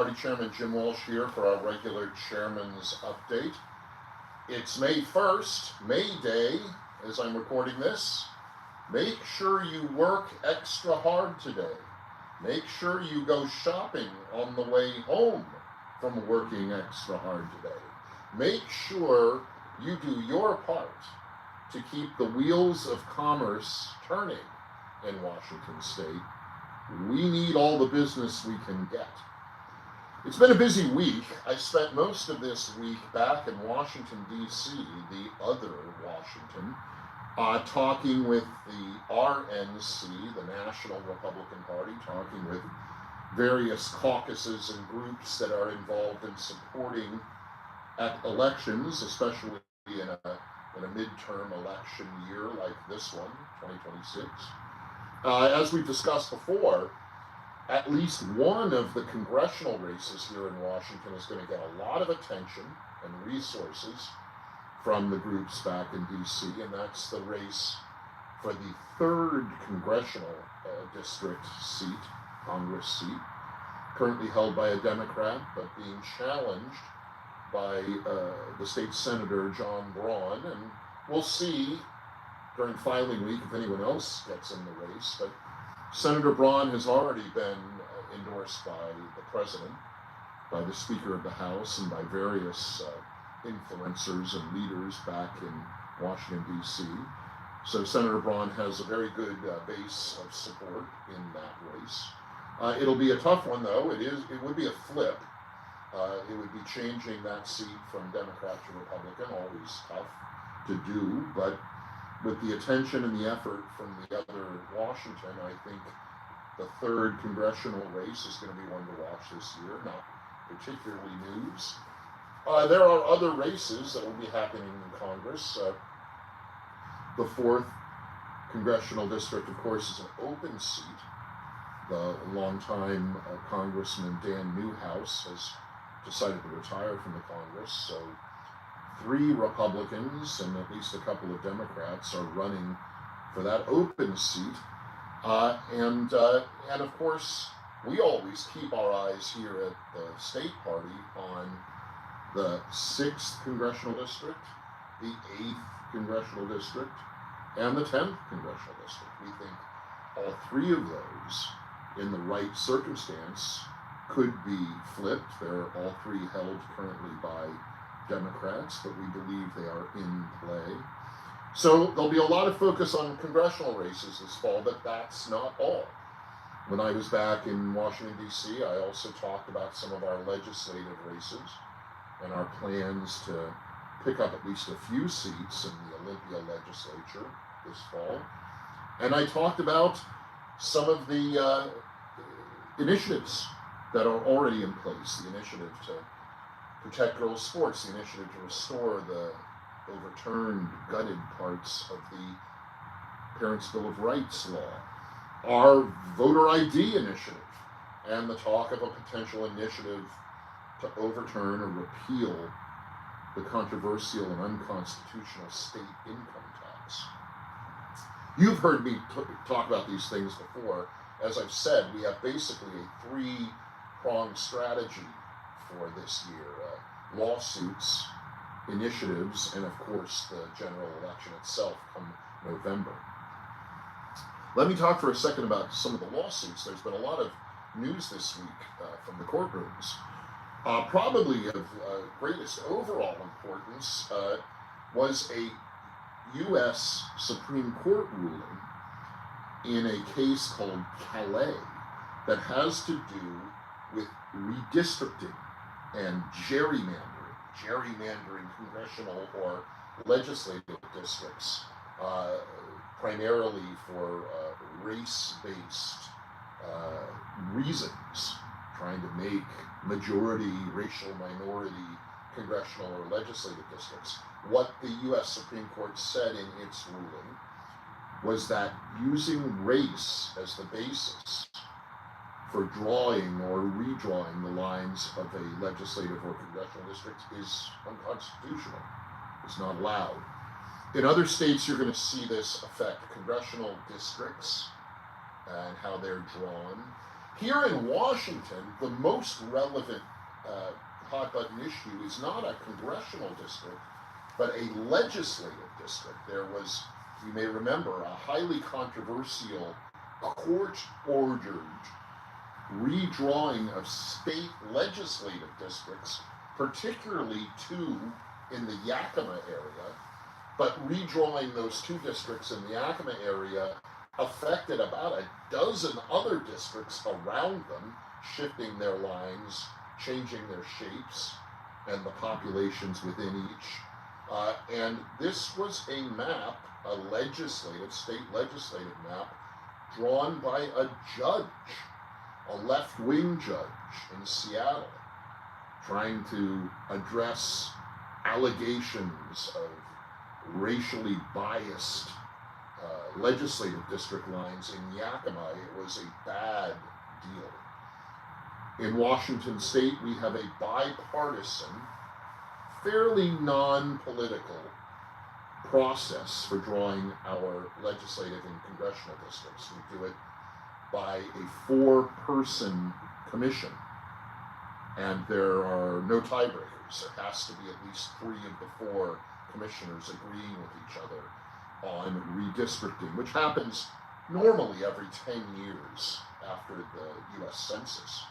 Party Chairman Jim Walsh here for our regular Chairman's Update. It's May 1st, May Day, as I'm recording this. Make sure you work extra hard today. Make sure you go shopping on the way home from working extra hard today. Make sure you do your part to keep the wheels of commerce turning in Washington State. We need all the business we can get. It's been a busy week. I spent most of this week back in Washington, D.C., the other Washington, talking with the RNC, the National Republican Party, talking with various caucuses and groups that are involved in supporting at elections, especially in a midterm election year like this one, 2026. As we've discussed before, at least one of the congressional races here in Washington is going to get a lot of attention and resources from the groups back in D.C., and that's the race for the 3rd congressional district seat, Congress seat, currently held by a Democrat, but being challenged by the state senator, John Braun, and we'll see during filing week if anyone else gets in the race, but Senator Braun has already been endorsed by the president, by the Speaker of the House, and by various influencers and leaders back in Washington, D.C. So Senator Braun has a very good base of support in that race. It'll be a tough one, though. It would be a flip. It would be changing that seat from Democrat to Republican, always tough to do, but with the attention and the effort from the other Washington, I think the 3rd congressional race is going to be one to watch this year, not particularly news. There are other races that will be happening in Congress. The 4th congressional district, of course, is an open seat. The longtime Congressman Dan Newhouse has decided to retire from the Congress, so 3 Republicans and at least a couple of Democrats are running for that open seat. And of course, we always keep our eyes here at the state party on the 6th congressional district, the 8th congressional district, and the 10th congressional district. We think all 3 of those, in the right circumstance, could be flipped. They're all 3 held currently by Democrats, but we believe they are in play. So there'll be a lot of focus on congressional races this fall, but that's not all. When I was back in Washington, D.C., I also talked about some of our legislative races and our plans to pick up at least a few seats in the Olympia legislature this fall. And I talked about some of the initiatives that are already in place, the initiative to protect girls' sports, the initiative to restore the overturned, gutted parts of the Parents' Bill of Rights law, our voter ID initiative, and the talk of a potential initiative to overturn or repeal the controversial and unconstitutional state income tax. You've heard me talk about these things before. As I've said, we have basically a 3-pronged strategy for this year. Lawsuits, initiatives, and of course the general election itself come November. Let me talk for a second about some of the lawsuits. There's been a lot of news this week from the courtrooms. Probably of greatest overall importance was a U.S. Supreme Court ruling in a case called Calais that has to do with redistricting and gerrymandering congressional or legislative districts, primarily for race-based reasons, trying to make majority, racial minority congressional or legislative districts. What the U.S. Supreme Court said in its ruling was that using race as the basis for drawing or redrawing the lines of a legislative or congressional district is unconstitutional. It's not allowed. In other states, you're going to see this affect congressional districts and how they're drawn. Here in Washington, the most relevant hot button issue is not a congressional district, but a legislative district. There was, you may remember, a highly controversial court-ordered redrawing of state legislative districts, particularly two in the Yakima area, but redrawing those two districts in the Yakima area affected about a dozen other districts around them, shifting their lines, changing their shapes, and the populations within each. And this was a map, a legislative, state legislative map, drawn by a judge, a left-wing judge in Seattle, trying to address allegations of racially biased legislative district lines in Yakima. It was a bad deal. In Washington State, we have a bipartisan, fairly non-political process for drawing our legislative and congressional districts. We do it by a 4-person commission, and there are no tiebreakers. There has to be at least 3 of the 4 commissioners agreeing with each other on redistricting, which happens normally every 10 years after the U.S. Census.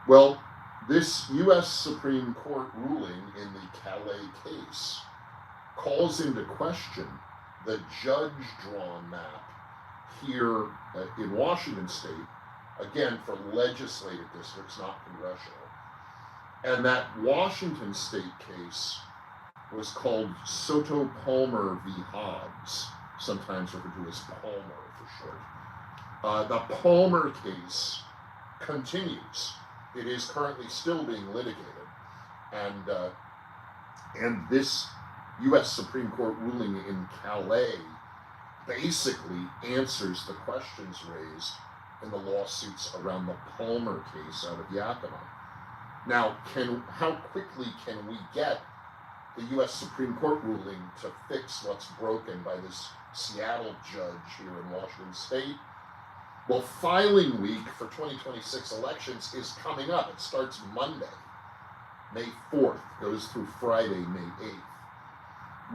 Well, this U.S. Supreme Court ruling in the Calais case calls into question the judge-drawn map here in Washington State, again for legislative districts, not congressional. And that Washington State case was called Soto-Palmer v. Hobbs, sometimes referred to as Palmer for short. The Palmer case continues. It is currently still being litigated, and this U.S. Supreme Court ruling in Calais basically answers the questions raised in the lawsuits around the Palmer case out of Yakima. Now, how quickly can we get the U.S. Supreme Court ruling to fix what's broken by this Seattle judge here in Washington State? Well, filing week for 2026 elections is coming up. It starts Monday, May 4th, goes through Friday, May 8th.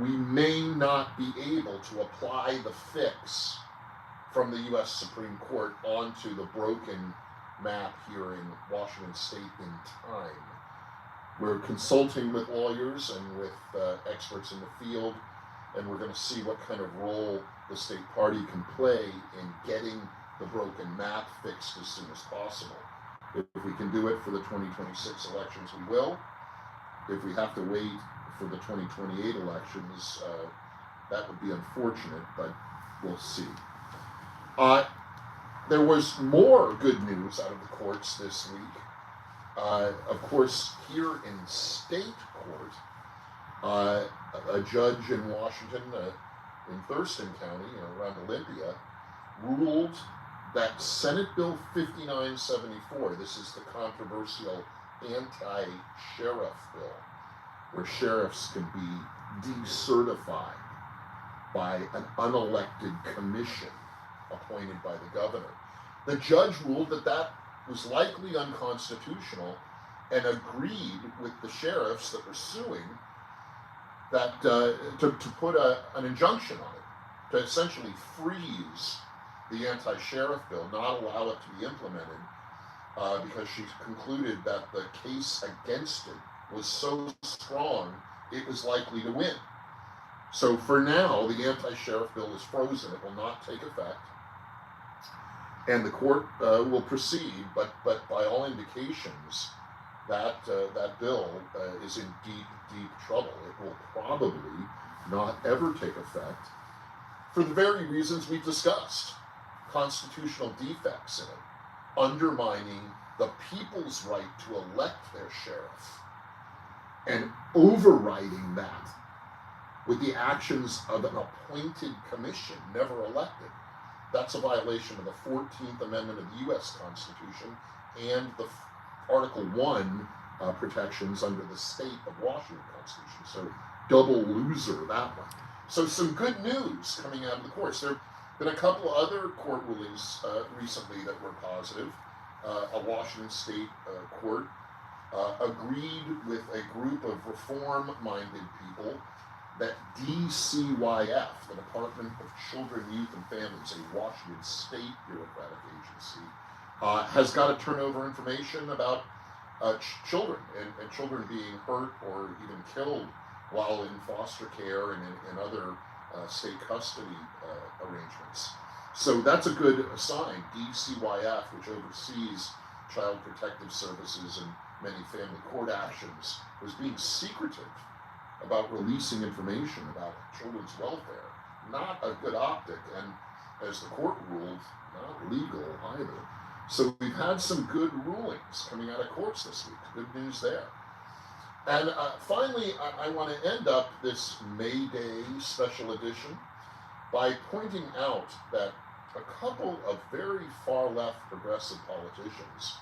We may not be able to apply the fix from the U.S. Supreme Court onto the broken map here in Washington State in time. We're consulting with lawyers and with experts in the field, and we're going to see what kind of role the state party can play in getting the broken map fixed as soon as possible. If we can do it for the 2026 elections, we will. If we have to wait for the 2028 elections, that would be unfortunate, but we'll see. There was more good news out of the courts this week. Of course, here in state court, a judge in Washington, in Thurston County, around Olympia, ruled that Senate Bill 5974, this is the controversial anti-sheriff bill, where sheriffs can be decertified by an unelected commission appointed by the governor. The judge ruled that that was likely unconstitutional and agreed with the sheriffs that were suing that to put an injunction on it, to essentially freeze the anti-sheriff bill, not allow it to be implemented, because she concluded that the case against it was so strong it was likely to win. So for now, the anti-sheriff bill is frozen. It will not take effect, and the court will proceed. But by all indications, that bill is in deep trouble. It will probably not ever take effect for the very reasons we've discussed: constitutional defects in it, undermining the people's right to elect their sheriff, and overriding that with the actions of an appointed commission, never elected. That's a violation of the 14th Amendment of the U.S. Constitution and the Article 1 protections under the State of Washington Constitution. So double loser, that one. So some good news coming out of the courts. There have been a couple other court rulings recently that were positive. a Washington State court agreed with a group of reform-minded people that DCYF, the Department of Children, Youth, and Families, a Washington State bureaucratic agency, has got to turn over information about children and children being hurt or even killed while in foster care and in other state custody arrangements. So that's a good sign. DCYF, which oversees Child Protective Services and many family court actions, was being secretive about releasing information about children's welfare. Not a good optic, and as the court ruled, not legal either. So we've had some good rulings coming out of courts this week. Good news there. And finally, I want to end up this May Day special edition by pointing out that a couple of very far-left progressive politicians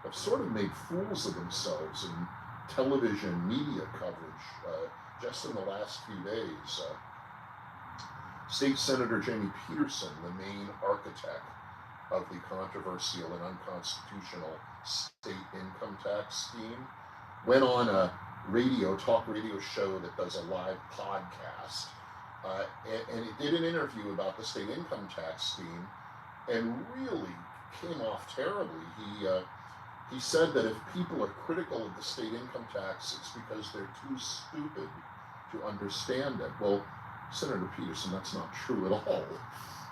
have sort of made fools of themselves in television media coverage just in the last few days. State Senator Jamie Peterson, the main architect of the controversial and unconstitutional state income tax scheme, went on a talk radio show that does a live podcast, and it did an interview about the state income tax scheme, and really came off terribly. He said that if people are critical of the state income tax, it's because they're too stupid to understand it. Well, Senator Peterson, that's not true at all.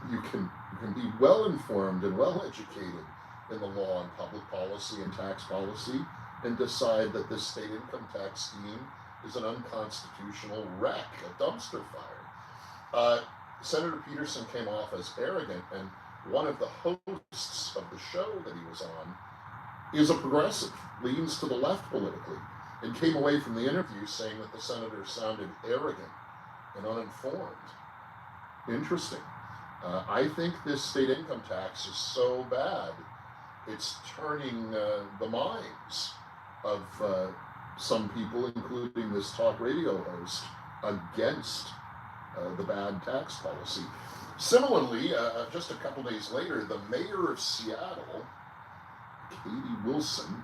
You can be well informed and well educated in the law and public policy and tax policy and decide that this state income tax scheme is an unconstitutional wreck, a dumpster fire. Senator Peterson came off as arrogant, and one of the hosts of the show that he was on is a progressive, leans to the left politically, and came away from the interview saying that the senator sounded arrogant and uninformed. Interesting. I think this state income tax is so bad, it's turning the minds of some people, including this talk radio host, against the bad tax policy. Similarly, just a couple days later, the mayor of Seattle, Katie Wilson,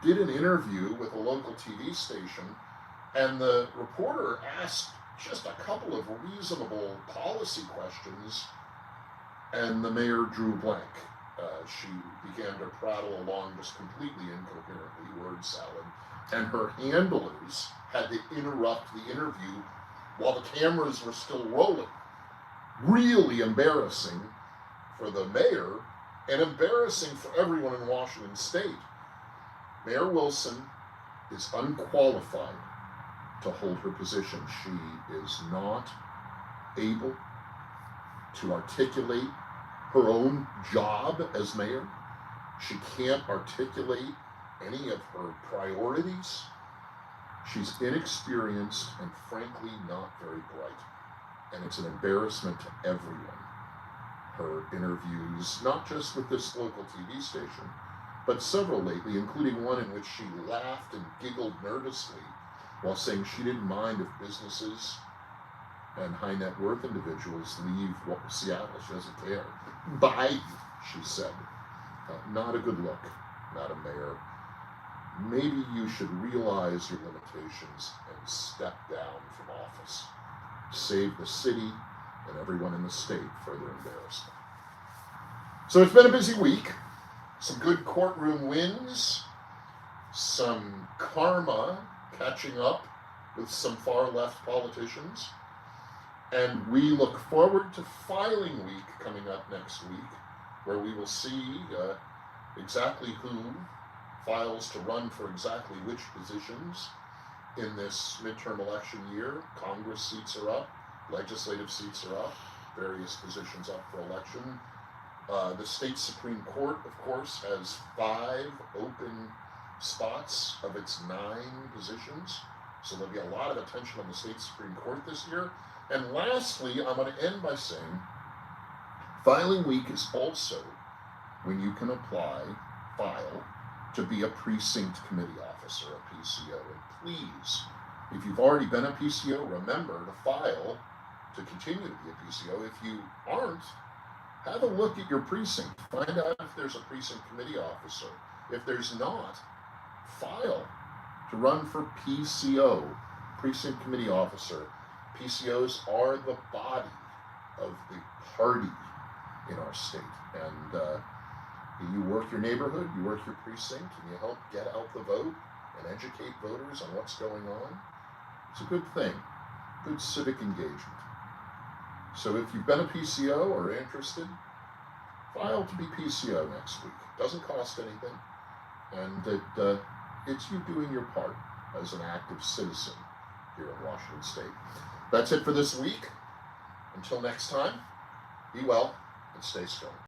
did an interview with a local TV station, and the reporter asked just a couple of reasonable policy questions, and the mayor drew blank. She began to prattle along just completely incoherently, word salad, and her handlers had to interrupt the interview while the cameras were still rolling. Really embarrassing for the mayor and embarrassing for everyone in Washington State. Mayor Wilson is unqualified to hold her position. She is not able to articulate her own job as mayor. She can't articulate any of her priorities. She's inexperienced and frankly not very bright. And it's an embarrassment to everyone. Her interviews, not just with this local TV station, but several lately, including one in which she laughed and giggled nervously while saying she didn't mind if businesses and high net worth individuals leave Seattle. She doesn't care. Bye, she said. Not a good look, Madam Mayor. Maybe you should realize your limitations and step down from office. Save the city and everyone in the state further embarrassment. So it's been a busy week. Some good courtroom wins, some karma catching up with some far left politicians, and we look forward to filing week coming up next week, where we will see exactly who files to run for exactly which positions in this midterm election year. Congress seats are up, legislative seats are up, various positions up for election. The state Supreme Court, of course, has 5 open spots of its 9 positions. So there'll be a lot of attention on the state Supreme Court this year. And lastly, I'm going to end by saying, filing week is also when you can file to be a precinct committee officer, a PCO. And please, if you've already been a PCO, remember to file to continue to be a PCO. If you aren't, Have a look at your precinct. Find out if there's a precinct committee officer. If there's not, file to run for PCO, precinct committee officer. PCOs are the body of the party in our state. And you work your neighborhood, you work your precinct, and you help get out the vote and educate voters on what's going on. It's a good thing, good civic engagement. So if you've been a PCO or interested, file to be PCO next week. Doesn't cost anything, and it's you doing your part as an active citizen here in Washington State. That's it for this week. Until next time, be well and stay strong.